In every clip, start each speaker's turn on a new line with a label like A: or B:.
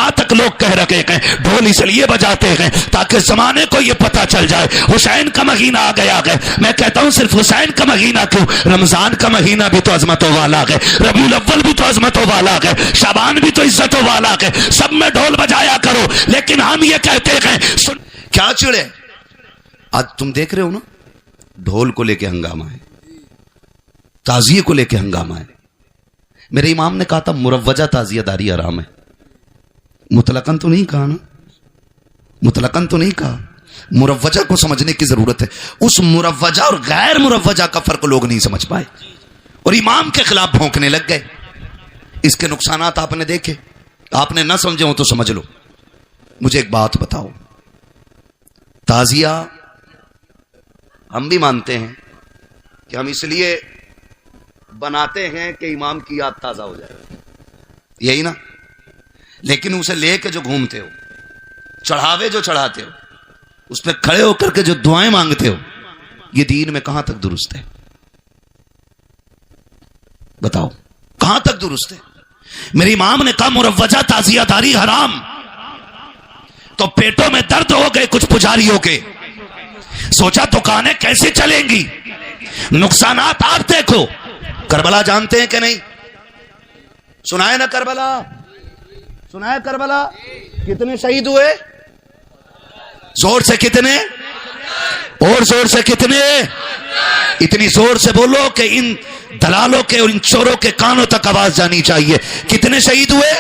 A: یہاں تک لوگ کہہ رہے ہیں ڈھول اس لیے بجاتے ہیں تاکہ زمانے کو یہ پتا چل جائے حسین کا مہینہ آ گیا ہے. میں کہتا ہوں صرف حسین کا مہینہ کیوں، رمضان کا مہینہ بھی تو عظمتوں والا ہے، ربیع الاول بھی تو عظمتوں والا ہے، شعبان بھی تو عزتوں والا ہے. سب میں ڈھول بجایا کرو، لیکن ہم یہ کہتے ہیں کیا چڑے. آج تم دیکھ رہے ہو نا، ڈھول کو لے کے ہنگامہ ہے، تعزیے کو لے کے ہنگامہ ہے. میرے امام نے کہا تھا مروجہ تعزیہ داری حرام ہے. مطلقاً تو نہیں کہا نا، مطلقاً تو نہیں کہا. مروجہ کو سمجھنے کی ضرورت ہے. اس مروجہ اور غیر مروجہ کا فرق لوگ نہیں سمجھ پائے اور امام کے خلاف بھونکنے لگ گئے. اس کے نقصانات آپ نے دیکھے، آپ نے نہ سمجھے ہو تو سمجھ لو. مجھے ایک بات بتاؤ، تعزیہ ہم بھی مانتے ہیں کہ ہم اس لیے بناتے ہیں کہ امام کی یاد تازہ ہو جائے، یہی نا. لیکن اسے لے کے جو گھومتے ہو، چڑھاوے جو چڑھاتے ہو، اس پہ کھڑے ہو کر کے جو دعائیں مانگتے ہو، یہ دین میں کہاں تک درست ہے؟ بتاؤ کہاں تک درست ہے؟ میرے امام نے کہا مروجہ تعزیہ داری حرام. تو پیٹوں میں درد ہو گئے کچھ پجاریوں کے. سوچا دکانیں کیسے چلیں گی؟ نقصانات آپ دیکھو. کربلا جانتے ہیں کہ نہیں؟ سنا ہے نا کربلا؟ سنا ہے کربلا؟ کتنے شہید ہوئے؟ زور سے کتنے؟ اور زور سے کتنے؟ اتنی زور سے بولو کہ ان دلالوں کے اور ان چوروں کے کانوں تک آواز جانی چاہیے. کتنے شہید ہوئے؟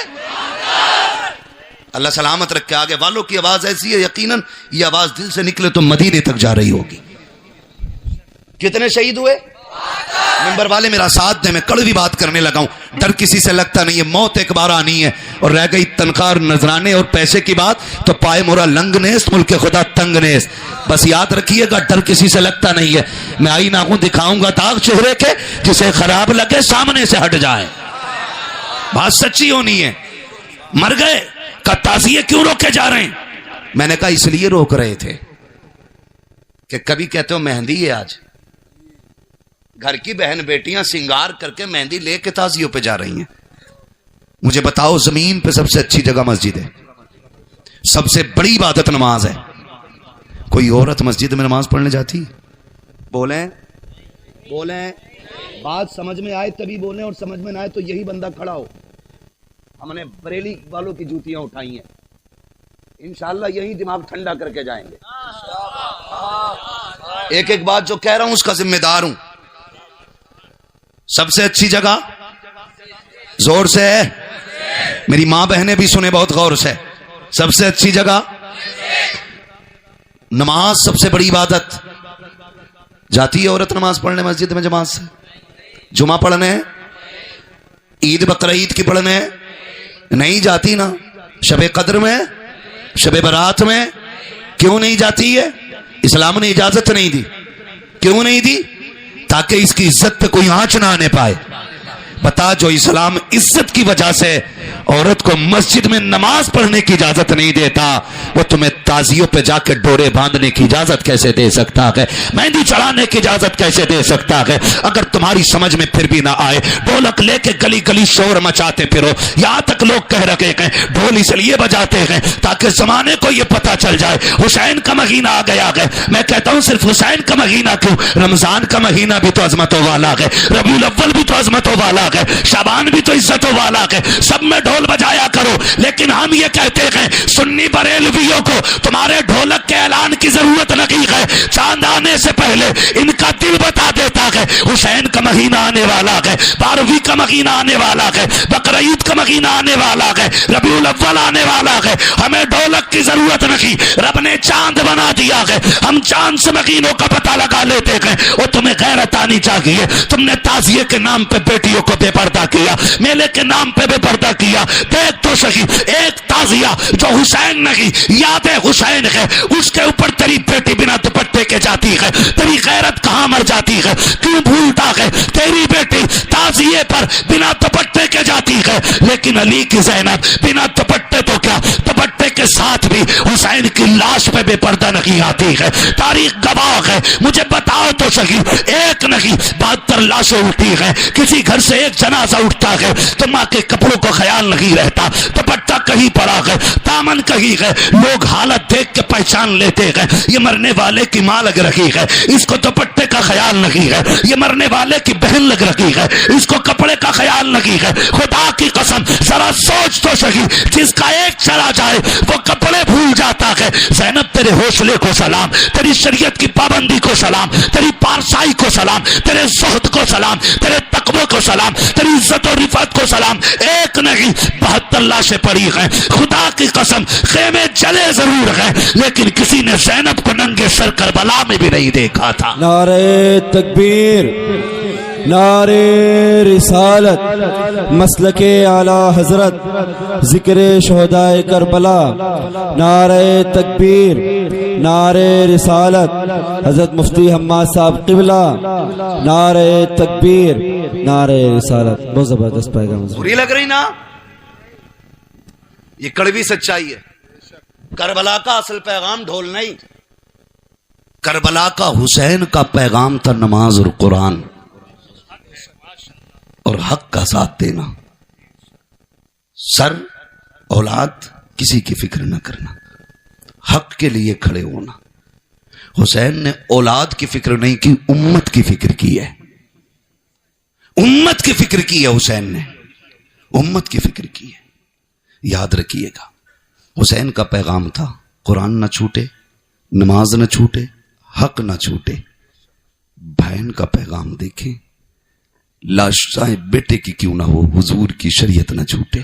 A: اللہ سلامت رکھے. آگے والوں کی آواز ایسی ہے یقیناً یہ آواز دل سے نکلے تو مدینے تک جا رہی ہوگی. کتنے شہید ہوئے؟ ممبر والے میرا ساتھ دیں، میں کڑوی بات کرنے لگا ہوں. ڈر کسی سے لگتا نہیں ہے، موت ایک بار آنی ہے. اور رہ گئی تنخواہ نذرانے اور پیسے کی بات تو پائے مورا لنگ نیست ملک خدا تنگ نیست. بس یاد رکھیے گا ڈر کسی سے لگتا نہیں ہے. میں آئینہ کو دکھاؤں گا داغ چہرے کے، جسے خراب لگے سامنے سے ہٹ جائے. بات سچی ہونی ہے. مر گئے کا تعزیے کیوں روکے جا رہے ہیں؟ میں نے کہا اس لیے روک رہے تھے کہ کبھی کہتے ہو مہندی ہے، آج گھر کی بہن بیٹیاں سنگار کر کے مہندی لے کے تعزیوں پہ جا رہی ہیں. مجھے بتاؤ زمین پہ سب سے اچھی جگہ مسجد ہے، سب سے بڑی عبادت نماز ہے. کوئی عورت مسجد میں نماز پڑھنے جاتی؟ بولیں بولیں، بات سمجھ میں آئے تبھی بولیں، اور سمجھ میں نہ آئے تو یہی بندہ کھڑا ہو. ہم نے بریلی والوں کی جوتیاں اٹھائی ہیں، انشاءاللہ یہی دماغ ٹھنڈا کر کے جائیں گے. ایک ایک بات جو کہہ رہا ہوں اس کا ذمہ دار ہوں. سب سے اچھی جگہ زور سے ہے، میری ماں بہنیں بھی سنے بہت غور سے. سب سے اچھی جگہ نماز، سب سے بڑی عبادت. جاتی ہے عورت نماز پڑھنے مسجد میں جماعت سے؟ جمعہ پڑھنے، عید بقرعید کی پڑھنے نہیں جاتی نا؟ شب قدر میں، شب برات میں کیوں نہیں جاتی ہے؟ اسلام نے اجازت نہیں دی. کیوں نہیں دی؟ تاکہ اس کی عزت پہ کوئی آنچ نہ آنے پائے. بتا جو اسلام عزت کی وجہ سے عورت کو مسجد میں نماز پڑھنے کی اجازت نہیں دیتا، وہ تمہیں تعزیوں پہ جا کے ڈورے باندھنے کی اجازت کیسے دے سکتا ہے؟ مہندی چڑھانے کی اجازت کیسے دے سکتا ہے؟ اگر تمہاری سمجھ میں پھر بھی نہ آئے، ڈھولک لے کے گلی گلی شور مچاتے پھرو. یہاں تک لوگ کہہ رہے ہیں ڈھول اس لیے بجاتے ہیں تاکہ زمانے کو یہ پتا چل جائے حسین کا مہینہ آ گیا ہے. میں کہتا ہوں صرف حسین کا مہینہ کیوں، رمضان کا مہینہ بھی تو عظمتوں والا ہے، ربیع الاول بھی تو عظمتوں والا ہے، شعبان بھی تو عزتوں والا ہے. سب میں ڈھول بجایا کرو، لیکن ہم یہ کہتے ہیں سنی بریلویوں کو تمہارے ڈھولک کے اعلان کی ضرورت نہیں ہے. چاند آنے سے پہلے ان کا دل بتا دیتا ہے حسین کا مہینہ آنے والا ہے، 12ویں کا مہینہ آنے والا ہے، بقرعید کا مہینہ آنے والا ہے، ربیع الاول آنے والا ہے. ہمیں ڈھولک کی ضرورت نہیں، رب نے چاند بنا دیا ہے، ہم چاند سے مہینوں کا پتہ لگا لیتے ہیں. اور تمہیں غیرت آنی چاہیے. تم نے تعزیے کے نام پہ بیٹیوں کو بے پردہ کیا، میلے کے نام پہ بے پردہ کیا. دیکھ تو صحیح، ایک تعزیہ جو حسین نہیں یاد حسین ہے، اس کے اوپر تیری بیٹی بنا دوپٹے کے جاتی ہے. تیری غیرت کہاں مر جاتی ہے؟ کیوں بھولتا ہے؟ تیری بیٹی تعزیے پر بنا دوپٹے کے جاتی ہے، لیکن علی کی زینب بنا دوپٹے تو کیا، دوپٹے کے ساتھ بھی حسین کی
B: لاش پہ بے پردہ نہیں آتی ہے. تاریخ گواہ ہے. مجھے بتاؤ تو صحیح, ایک نہیں 72 لاشیں اٹھتی ہیں. کسی گھر سے ایک جنازہ اٹھتا ہے تو ماں کے کپڑوں کو خیال نہیں رہتا, دوپٹہ کہیں پڑا ہے, دامن کہیں ہے, لوگ حالت دیکھ کے پہچان لیتے ہیں یہ مرنے والے کی ماں لگ رہی ہے, اس کو دوپٹے کا خیال نہیں ہے, یہ مرنے والے کی بہن لگ رہی ہے, اس کو کپڑے کا خیال نہیں ہے. خدا کی قسم ذرا سوچ تو صحیح, جس کا ایک چلا جائے وہ کپڑے بھول جاتا ہے. زینب تیرے حوصلے کو سلام, تیری شریعت کی پابندی کو سلام, تیری پارسائی کو سلام, تیرے زہد کو سلام, تیرے تقوی کو سلام, تیری عزت و رفعت کو سلام. ایک نہیں 72 لاشیں پڑی ہیں. خدا کی قسم خیمے جلے ضرور ہیں لیکن کسی نے زینب کو ننگے سر کربلا میں بھی نہیں دیکھا تھا.
C: نعرہ تکبیر, نعرہ رسالت, مسلک اعلی حضرت, ذکر شہدائے کربلا. نعرہ تکبیر, نعرہ رسالت, حضرت مفتی حماد صاحب قبلہ. نعرہ تکبیر, نعرہ رسالت. بہت زبردست پیغام.
A: بری لگ رہی نا, یہ کڑوی سچائی ہے. کربلا کا اصل پیغام ڈھول نہیں, کربلا کا حسین کا پیغام تھا نماز اور قرآن اور حق کا ساتھ دینا. سر اولاد کسی کی فکر نہ کرنا, حق کے لیے کھڑے ہونا. حسین نے اولاد کی فکر نہیں کی, امت کی فکر کی ہے. امت کی فکر کی ہے حسین نے, امت کی فکر کی ہے. یاد رکھیے گا حسین کا پیغام تھا قرآن نہ چھوٹے, نماز نہ چھوٹے, حق نہ چھوٹے. بہن کا پیغام دیکھیں, لاش چاہے بیٹے کی کیوں نہ ہو, حضور کی شریعت نہ چھوٹے,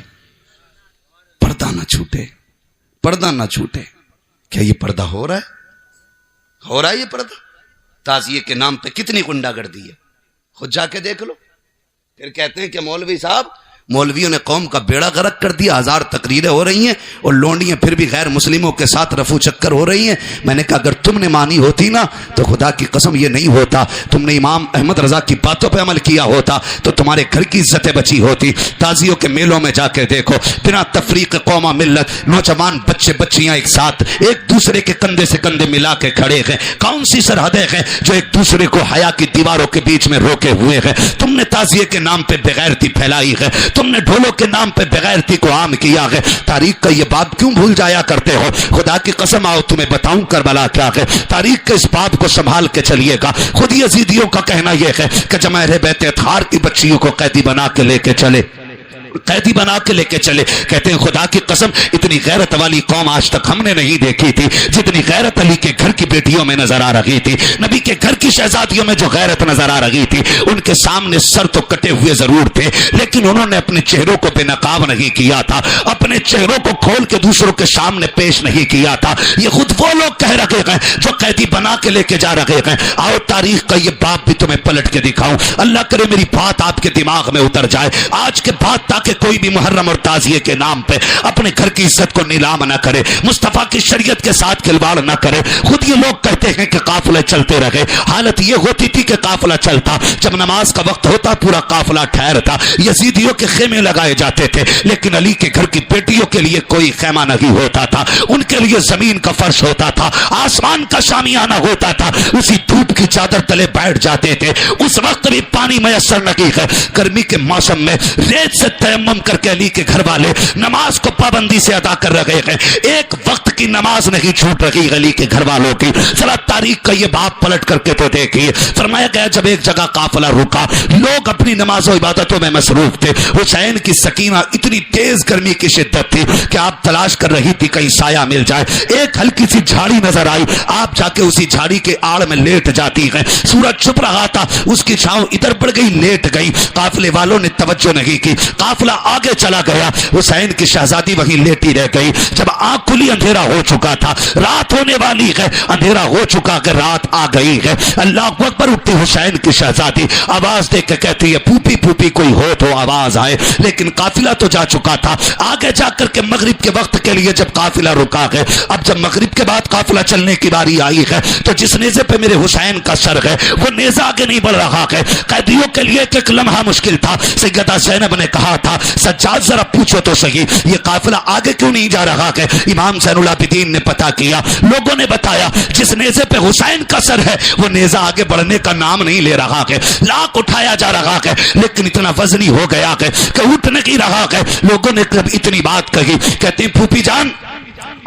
A: پردہ نہ چھوٹے, پردہ نہ چھوٹے. کیا یہ پردہ ہو رہا ہے؟ ہو رہا ہے یہ پردہ؟ تعزیے کے نام پہ کتنی گنڈا گردی ہے, خود جا کے دیکھ لو. پھر کہتے ہیں کہ مولوی صاحب, مولویوں نے قوم کا بیڑا غرق کر دیا, 1000 تقریریں ہو رہی ہیں اور لونڈیاں پھر بھی غیر مسلموں کے ساتھ رفو چکر ہو رہی ہیں. میں نے کہا اگر تم نے مانی ہوتی نا تو خدا کی قسم یہ نہیں ہوتا. تم نے امام احمد رضا کی باتوں پہ عمل کیا ہوتا تو تمہارے گھر کی عزتیں بچی ہوتی. تازیوں کے میلوں میں جا کے دیکھو, بنا تفریق قوم ملت, نوجوان بچے بچیاں ایک ساتھ ایک دوسرے کے کندھے سے کندھے ملا کے کھڑے ہیں. کون سی سرحدیں ہیں جو ایک دوسرے کو حیا کی دیواروں کے بیچ میں روکے ہوئے ہیں؟ تم نے تعزیے کے نام پہ بغیرتی پھیلائی ہے, تم نے ڈھولوں کے نام پہ بغیرتی کو عام کیا ہے. تاریخ کا یہ باب کیوں بھول جایا کرتے ہو؟ خدا کی قسم آؤ تمہیں بتاؤں کربلا کیا ہے. تاریخ کے اس باب کو سنبھال کے چلیے گا. خود یزیدیوں کا کہنا یہ ہے کہ جب اہل بیت اطہار کی بچیوں کو قیدی بنا کے لے کے چلے, قیدی بنا کے لے کے چلے, کہتے ہیں خدا کی قسم اتنی غیرت والی قوم آج تک ہم نے نہیں دیکھی تھی جتنی غیرت علی کے گھر کی بیٹیوں میں نظر آ رہی تھی, نبی کے گھر کی شہزادیوں میں جو غیرت نظر آ رہی تھی. ان کے سامنے سر تو کٹے ہوئے ضرور تھے لیکن انہوں نے اپنے چہروں کو بے نقاب نہیں کیا تھا, اپنے چہروں کو کھول کے دوسروں کے سامنے پیش نہیں کیا تھا. یہ خود وہ لوگ کہہ رہے ہیں جو قیدی بنا کے لے کے جا رہے ہیں. آؤ تاریخ کا یہ باب بھی تمہیں پلٹ کے دکھاؤں, اللہ کرے میری بات آپ کے دماغ میں اتر جائے آج کے بعد, تاکہ کوئی بھی محرم اور تعزیے کے نام پہ اپنے گھر کی عزت کو نیلام نہ کرے, مصطفیٰ کی شریعت کے ساتھ کھلواڑ نہ کرے. خود یہ لوگ کہتے ہیں کہ قافلے چلتے رہے. حالت یہ ہوتی تھی کہ قافلہ چلتا, جب نماز کا وقت ہوتا پورا قافلہ ٹھہرتا. یزیدیوں کے خیمے لگائے جاتے تھے لیکن علی کے گھر کی بیٹیوں کے لیے کوئی خیمہ نہیں ہوتا تھا. ان کے لیے زمین کا فرش ہوتا تھا, آسمان کا شامیانہ ہوتا تھا, اسی دھوپ کی چادر تلے بیٹھ جاتے تھے. اس وقت بھی پانی میسر نہیں ہے. گرمی کے موسم میں ریت سے تیمم کر کے علی کے گھر والے نماز کو پابندی سے ادا کر رہے ہیں. ایک وقت کی نماز نہیں چھوٹ رہی علی کے گھر والوں کی. ذرا تاریخ کا یہ باب پلٹ کر کے تو دیکھیے. فرمایا گیا جب ایک جگہ قافلہ رکا, لوگ اپنی نماز و عبادتوں میں مصروف تھے. حسین کی سکینہ اتنی تیز گرمی کی شدت تھی کہ آپ تلاش کر رہی تھی کہیں سایہ مل جائے. ایک ہلکی سی جھاڑی نظر آئی, آپ جا کے اسی جھاڑی کے آڑ میں لیٹ جاتی ہیں. سورج چھپ رہا تھا, اس کی چھاؤں ادھر بڑھ گئی, لیٹ گئی. قافلے والوں نے توجہ نہیں کی, قافلہ آگے چلا گیا. حسین کی شہزادی وہیں لیٹی رہ گئی. جب آنکھ کھلی اندھیرا ہو چکا تھا, رات ہونے والی ہے, اندھیرا ہو چکا کہ رات آ گئی ہے. اللہ اکبر اٹھتی حسین کی شہزادی, آواز دے کے کہتی ہے پھوپھی پھوپھی کوئی ہو تو آواز آئے. لیکن قافلہ تو جا چکا تھا. آگے جا کر کے مغرب کے وقت کے لیے جب قافلہ رکا ہے, اب جب مغرب کے بعد قافلہ چلنے کی باری آئی ہے تو جس نیزے پہ میرے حسین کا سر ہے وہ نیزہ آگے نہیں بڑھ رہا ہے. قیدیوں کے لیے ایک لمحہ مشکل تھا. سیدہ زینب نے کہا تھا سجاد ذرا پوچھو تو صحیح یہ قافلہ آگے کیوں نہیں جا رہا ہے؟ امام زین اللہ
B: عابدین نے پتا کیا، لوگوں نے بتایا جس نیزے پہ حسین کا سر ہے وہ نیزہ آگے بڑھنے کا نام نہیں لے رہا ہے، لاکھ اٹھایا جا رہا ہے لیکن اتنا وزنی ہو گیا ہے کہ اٹھ نہیں رہا ہے۔ لوگوں نے جب اتنی بات کہی، کہتے ہیں پھوپھی جان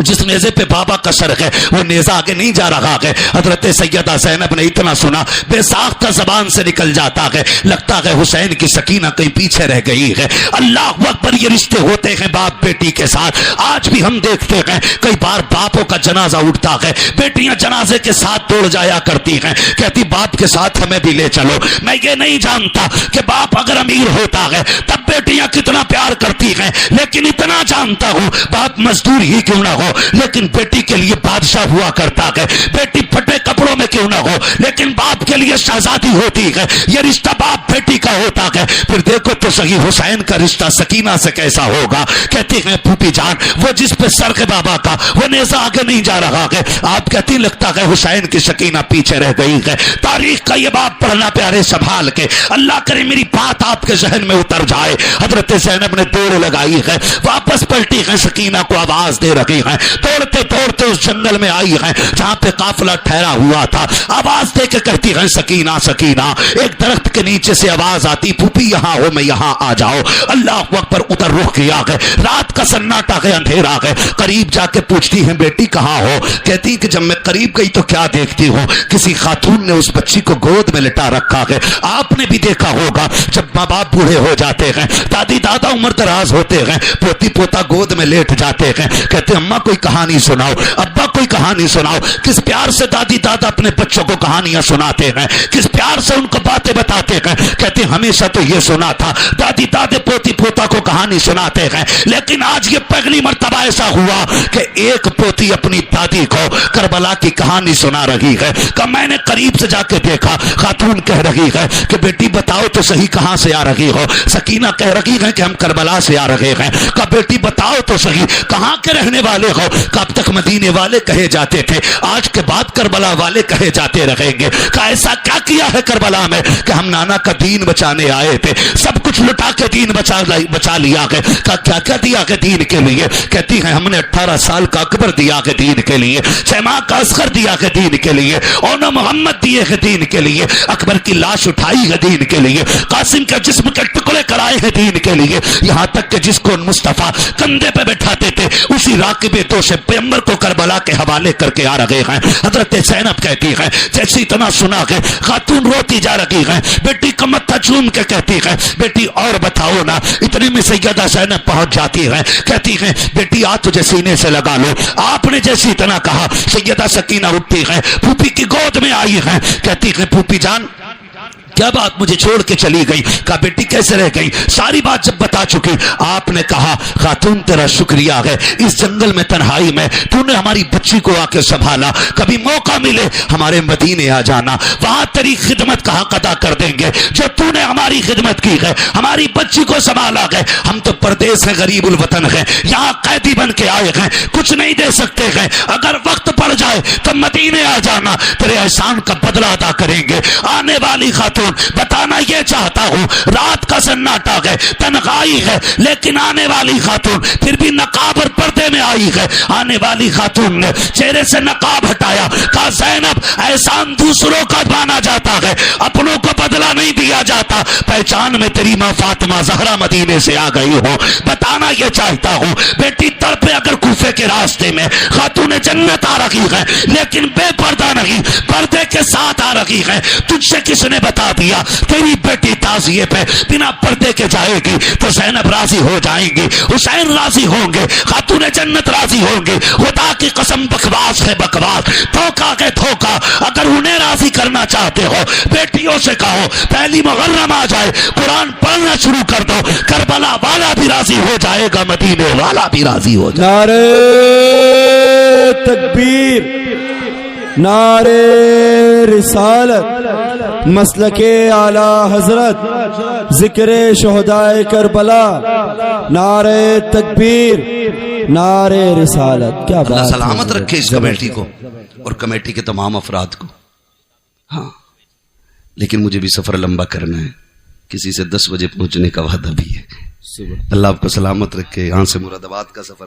B: جس نیزے پہ بابا کا سر ہے وہ نیزہ آگے نہیں جا رہا ہے۔ حضرت سیدہ زینب نے اتنا سنا، بے ساختہ زبان سے نکل جاتا ہے، لگتا ہے حسین کی سکینہ کہیں پیچھے رہ گئی ہے۔ اللہ اکبر، یہ رشتے ہوتے ہیں باپ بیٹی کے ساتھ۔ آج بھی ہم دیکھتے ہیں کئی بار باپوں کا جنازہ اٹھتا ہے، بیٹیاں جنازے کے ساتھ دوڑ جایا کرتی ہیں، کہتی باپ کے ساتھ ہمیں بھی لے چلو۔ میں یہ نہیں جانتا کہ باپ اگر امیر ہوتا ہے تب بیٹیاں کتنا پیار کرتی ہیں، لیکن اتنا جانتا ہوں باپ مزدور ہی کیوں نہ ہو لیکن بیٹی کے لیے بادشاہ ہوا کرتا ہے، بیٹی پھٹے کپڑوں میں کیوں نہ ہو لیکن باپ کے لیے شہزادی ہوتی ہے۔ یہ رشتہ باپ بیٹی کا ہوتا ہے۔ پھر دیکھو تو صحیح حسین کا رشتہ سکینہ سے کیسا ہوگا۔ کہتی ہیں پھوپھی جان وہ جس پہ سر ہے بابا کا وہ نیزہ آگے نہیں جا رہا ہے۔ آپ کہتی لگتا ہے حسین کی سکینہ پیچھے رہ گئی ہے۔ تاریخ کا یہ باب پڑھنا پیارے سنبھال کے، اللہ کرے میری بات آپ کے ذہن میں اتر جائے۔ حضرت زینب نے دوڑ لگائی ہے، واپس پلٹی ہے، سکینہ کو آواز دے رہی ہے، دوڑتے دوڑتے اس جنگل میں آئی ہے جہاں پہ قافلہ ٹھہرا ہوا تھا، آواز دے کے کہتی ہے سکینہ سکینہ۔ ایک درخت کے نیچے سے آواز آتی، پھوپھی یہاں ہو میں یہاں آ جاؤ۔ اللہ اکبر، ادھر رخ کیا ہے، رات کا سناٹا ہے، اندھیرا ہے، قریب جا کے پوچھتی ہے بیٹی کہاں ہو؟ کہتی کہ جب میں قریب گئی تو کیا دیکھتی ہوں، کسی خاتون نے اس بچی کو گود میں لٹا رکھا ہے۔ آپ نے بھی دیکھا ہوگا جب ماں باپ بوڑھے ہو جاتے ہیں، دادی دادا عمر دراز ہوتے ہیں، پوتی پوتا گود میں لیٹ جاتے ہیں، کہتے اماں کوئی کہانی سناؤ، ابا کوئی کہانی سناؤ۔ کس پیار سے دادی دادا اپنے بچوں کو کہانیاں سناتے ہیں، کس پیار سے ان کو باتیں بتاتے ہیں۔ کہتے ہمیشہ تو یہ سنا تھا دادی دادے پوتی پوتا کو کہانی سناتے ہیں، لیکن آج یہ پہلی مرتبہ ایسا ہوا کہ ایک پوتی اپنی دادی کو کربلا کی کہانی سنا رہی ہے۔ کہ میں نے قریب سے جا کے دیکھا، خاتون کہہ رہی ہے کہ بیٹی بتاؤ تو صحیح کہاں سے آ رہی ہو؟ سکینہ کہہ رہی ہے کہ ہم کربلا سے آ رہے ہیں۔ کہ بیٹی بتاؤ تو صحیح کہاں کے رہنے والے ہو؟ کب تک مدینے والے کہے جاتے تھے، آج کے بعد کربلا والے کہے جاتے رہیں گے۔ کہ ایسا کیا کیا ہے کربلا میں کہ ہم نانا کا دین بچانے آئے تھے، سب کچھ لٹا کے دین بچا لیا ہے۔ کہ کیا کیا دیا ہے دین کے لیے؟ کہتی ہیں ہم نے 18 سال کا اکبر دیا ہے دین کے لیے، 6 ماہ کا اصغر دیا ہے دین کے لیے، اونا محمد دیے ہے دین کے لیے، اکبر کی لاش اٹھائی ہے دین کے لیے، قاسم کا جسم کے ٹکڑے کرائے ہیں دین کے لیے، یہاں تک کہ جس کو مصطفیٰ کندھے پہ بٹھاتے تھے اسی راکب دو سے پیغمبر کو کربلا کے حوالے کر کے آ رہے ہیں۔ حضرت زینب کہتی ہے جیسے اتنا سنا ہے خاتون روتی جا رہی ہے، بیٹی کا متھا چوم کے کہتی ہے بیٹی اور بتاؤ نا۔ اتنے میں سیدہ زینب پہنچ جاتی ہے، کہتی ہے بیٹی آ تجھے سینے سے لگا لو۔ آپ نے جیسے اتنا کہا سیدہ سکینہ اٹھتی ہے، پھوپھی کی گود میں آئی ہے، کہتی ہے پھوپھی جان کیا بات مجھے چھوڑ کے چلی گئی؟ کہا بیٹی کیسے رہ گئی؟ ساری بات جب بتا چکی آپ نے کہا خاتون تیرا شکریہ ہے، اس جنگل میں تنہائی میں تو نے ہماری بچی کو آ کے سنبھالا، کبھی موقع ملے ہمارے مدینے آ جانا، وہاں تیری خدمت کا حق ادا کر دیں گے جو تو نے ہماری خدمت کی ہے، ہماری بچی کو سنبھالا ہے۔ ہم تو پردیس ہیں، غریب الوطن ہیں، یہاں قیدی بن کے آئے ہیں، کچھ نہیں دے سکتے ہیں، اگر وقت پڑ جائے تو مدینے آ جانا، تیرے احسان کا بدلہ ادا کریں گے۔ آنے والی خاتون بتانا یہ چاہتا ہوں، رات کا سناٹا ہے، تنہائی ہے، لیکن آنے والی خاتون پھر بھی نقاب اور پردے میں آئی ہے۔ آنے والی خاتون نے چہرے سے نقاب ہٹایا، کہا زینب احسان دوسروں کا مانا جاتا ہے، اپنوں کو بدلہ نہیں دیا جاتا، پہچان میں تیری ماں فاطمہ زہرا مدینے سے آ گئی ہو۔ بتانا یہ چاہتا ہوں بیٹی تڑپے اگر کوفے کے راستے میں خاتون جنت آ رہی ہے، لیکن بے پردہ نہیں، پردے کے ساتھ آ رہی ہے، تجھ سے کس نے بتا دیا تیری بیٹی تعزیے پہ بنا پردے کے جائے گی تو زینب راضی ہو جائیں گی، حسین راضی ہوں گے، خاتون جنت راضی ہوں گے۔ خدا کی قسم بکواس ہے بکواس، دھوکا ہے دھوکا۔ اگر انہیں راضی کرنا چاہتے ہو بیٹیوں سے کہو پہلی محرم آ جائے قرآن پڑھنا شروع کر دو، کربلا والا بھی راضی ہو جائے گا، مدینے والا بھی راضی ہو جائے گا۔
C: نعرہ تکبیر، نعرہ رسالت، مسلک اعلی حضرت، ذکر شہدائے کربلا، نعرہ تکبیر، نعرہ رسالت۔ کیا
A: اللہ
C: بات
A: سلامت
C: ہے،
A: رکھے اس کمیٹی کو اور کمیٹی کے تمام افراد کو۔ ہاں لیکن مجھے بھی سفر لمبا کرنا ہے، کسی سے 10 بجے پہنچنے کا وعدہ بھی ہے۔ اللہ آپ کو سلامت رکھے۔ یہاں سے مراد آباد کا سفر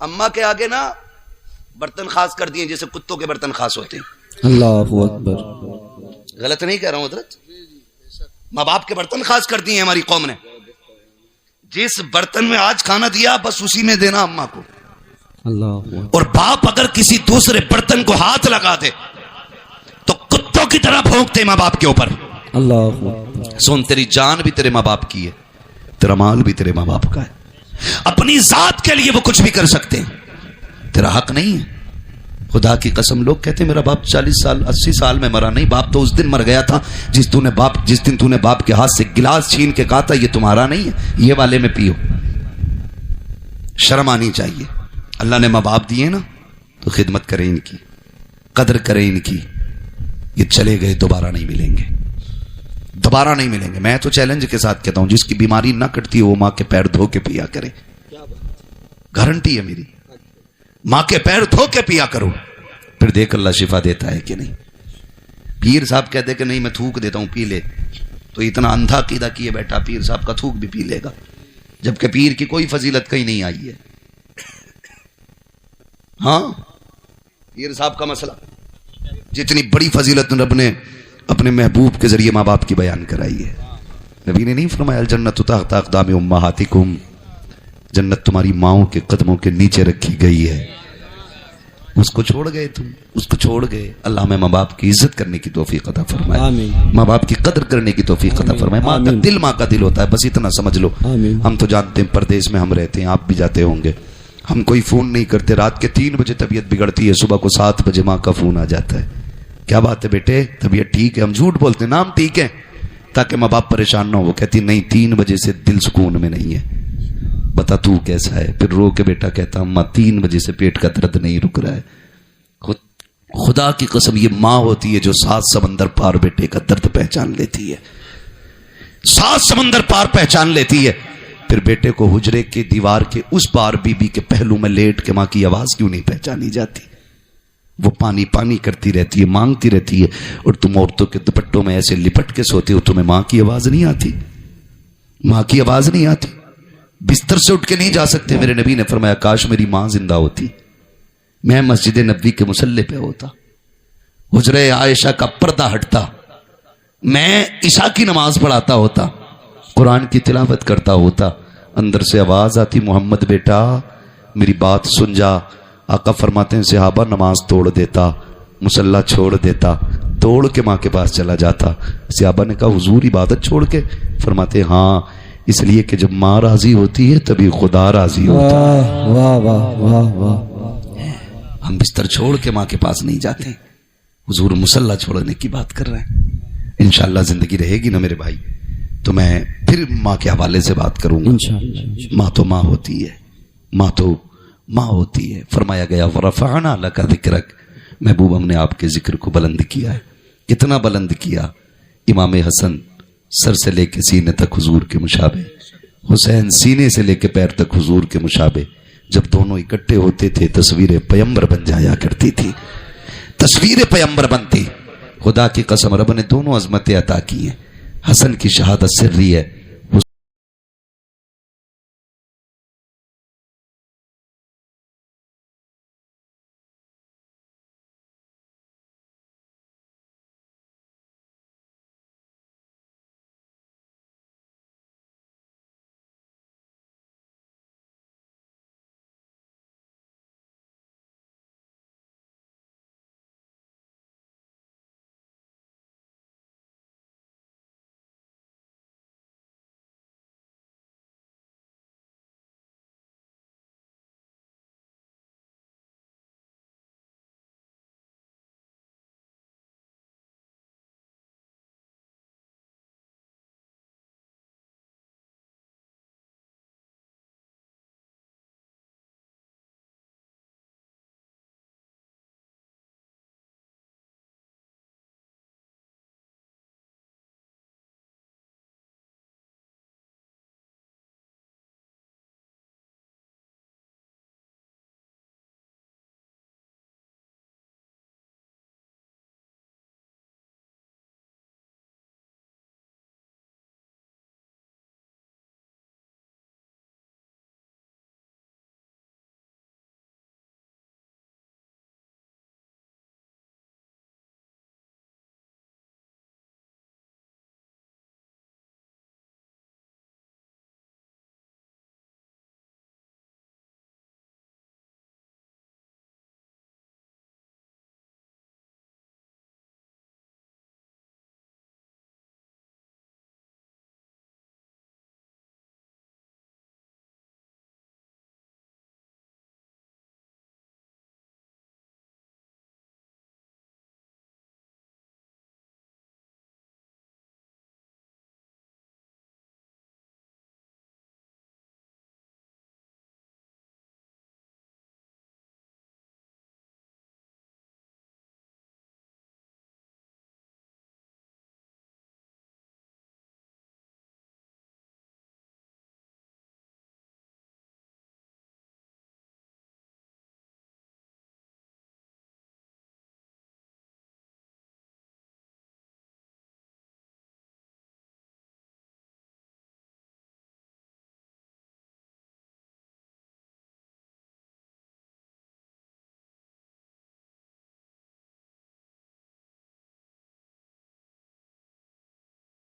A: اماں کے آگے نا برتن خاص کر دیے جیسے کتوں کے برتن خاص ہوتے ہیں.
C: اللہ اکبر.
A: غلط نہیں کہہ رہا ہوں حضرت؟ ماں باپ کے برتن خاص کر دیے ہماری قوم نے. جس برتن میں آج کھانا دیا بس اسی میں دینا اماں کو.
C: اللہ اکبر.
B: اور باپ اگر کسی دوسرے برتن کو ہاتھ لگا دے تو کتوں کی طرح بھونکتے ماں باپ کے اوپر.
C: اللہ اکبر.
A: سن، تیری جان بھی تیرے ماں باپ کی ہے، تیرا مال بھی تیرے ماں باپ کا ہے.
B: اپنی ذات کے لیے وہ کچھ بھی کر سکتے ہیں،
A: تیرا حق نہیں ہے. خدا کی قسم لوگ کہتے ہیں میرا باپ 40 سال 80 سال میں مرا. نہیں، باپ تو اس دن مر گیا تھا جس دن تو نے باپ کے ہاتھ سے گلاس چھین کے کہا تھا یہ تمہارا نہیں ہے، یہ والے میں پیو. شرم آنی چاہیے. اللہ نے ماں باپ دیے نا تو خدمت کریں ان کی، قدر کریں ان کی. یہ چلے گئے دوبارہ نہیں ملیں گے، دوبارہ نہیں ملیں گے. میں تو چیلنج کے ساتھ کہتا ہوں جس کی بیماری نہ کٹتی وہ ماں کے پیر دھو کے پیا کرے. گارنٹی ہے میری. ماں کے پیر دھو کے پیا کرو، پھر دیکھ اللہ شفا دیتا ہے کہ نہیں. پیر صاحب کہتے کہ نہیں میں تھوک دیتا ہوں پی لے، تو اتنا اندھا عقیدہ کیے بیٹھا پیر صاحب کا تھوک بھی پی لے گا، جبکہ پیر کی کوئی فضیلت کہیں نہیں آئی ہے. ہاں پیر صاحب کا مسئلہ جتنی بڑی فضیلت رب نے اپنے محبوب کے ذریعے ماں باپ کی بیان کرائی ہے. نبی نے نہیں فرمایا الجنت تحت اقدام امہاتکم، جنت تمہاری ماؤں کے قدموں کے نیچے رکھی گئی ہے. اس کو چھوڑ گئے تم، اس کو چھوڑ گئے. اللہ میں ماں باپ کی عزت کرنے کی توفیق عطا فرمائے،
C: آمین.
A: ماں باپ کی قدر کرنے کی توفیق عطا فرمائے. ماں کا دل ماں کا دل ہوتا ہے، بس اتنا سمجھ لو.
C: آمین.
A: ہم تو جانتے ہیں پردیس میں ہم رہتے ہیں، آپ بھی جاتے ہوں گے. ہم کوئی فون نہیں کرتے، رات کے 3 بجے طبیعت بگڑتی ہے، صبح کو 7 بجے ماں کا فون آ جاتا ہے. کیا بات ہے بیٹے طبیعت ٹھیک ہے؟ ہم جھوٹ بولتے ہیں، نام ٹھیک ہے تاکہ ماں باپ پریشان نہ ہو. وہ کہتی نہیں 3 بجے سے دل سکون میں نہیں ہے، بتا تو کیسا ہے؟ پھر رو کے بیٹا کہتا اماں 3 بجے سے پیٹ کا درد نہیں رک رہا ہے. خدا کی قسم یہ ماں ہوتی ہے جو 7 سمندر پار بیٹے کا درد پہچان لیتی ہے، 7 سمندر پار پہچان لیتی ہے. پھر بیٹے کو حجرے کے دیوار کے اس پار بی بی کے پہلو میں لیٹ کے ماں کی آواز کیوں نہیں پہچانی جاتی؟ وہ پانی پانی کرتی رہتی ہے، مانگتی رہتی ہے، اور تم عورتوں کے دوپٹوں میں ایسے لپٹ کے سوتے ہو، تمہیں ماں کی آواز نہیں آتی؟ ماں کی آواز نہیں آتی؟ بستر سے اٹھ کے نہیں جا سکتے. میرے نبی نے فرمایا کاش میری ماں زندہ ہوتی، میں مسجد نبوی کے مصلی پہ ہوتا، حجرہ عائشہ کا پردہ ہٹتا، میں عشاء کی نماز پڑھاتا ہوتا، قرآن کی تلاوت کرتا ہوتا. اندر سے آواز آتی محمد بیٹا میری بات سن جا. آقا فرماتے ہیں صحابہ نماز توڑ دیتا، مصلی چھوڑ دیتا، توڑ کے ماں کے پاس چلا جاتا. صحابہ نے کہا حضور عبادت چھوڑ کے؟ فرماتے ہاں، اس لیے کہ جب ماں راضی ہوتی ہے تبھی خدا راضی ہوتا ہے.
C: واہ واہ واہ واہ.
A: ہم بستر چھوڑ کے ماں کے پاس نہیں جاتے، حضور مصلی چھوڑنے کی بات کر رہے ہیں. انشاءاللہ زندگی رہے گی نا میرے بھائی تو میں پھر ماں کے حوالے سے بات کروں گا.
C: انشاءاللہ.
A: ماں تو ماں ہوتی ہے، ماں تو ماں ہوتی ہے. فرمایا گیا ورفعنا لک ذکرک، محبوب ہم نے آپ کے ذکر کو بلند کیا ہے. کتنا بلند کیا؟ امام حسن سر سے لے کے سینے تک حضور کے مشابہ، حسین سینے سے لے کے پیر تک حضور کے مشابہ. جب دونوں اکٹھے ہوتے تھے تصویر پیمبر بن جایا کرتی تھی، تصویر پیمبر بنتی. خدا کی قسم رب نے دونوں عظمتیں عطا کی ہیں. حسن کی شہادت سری ہے،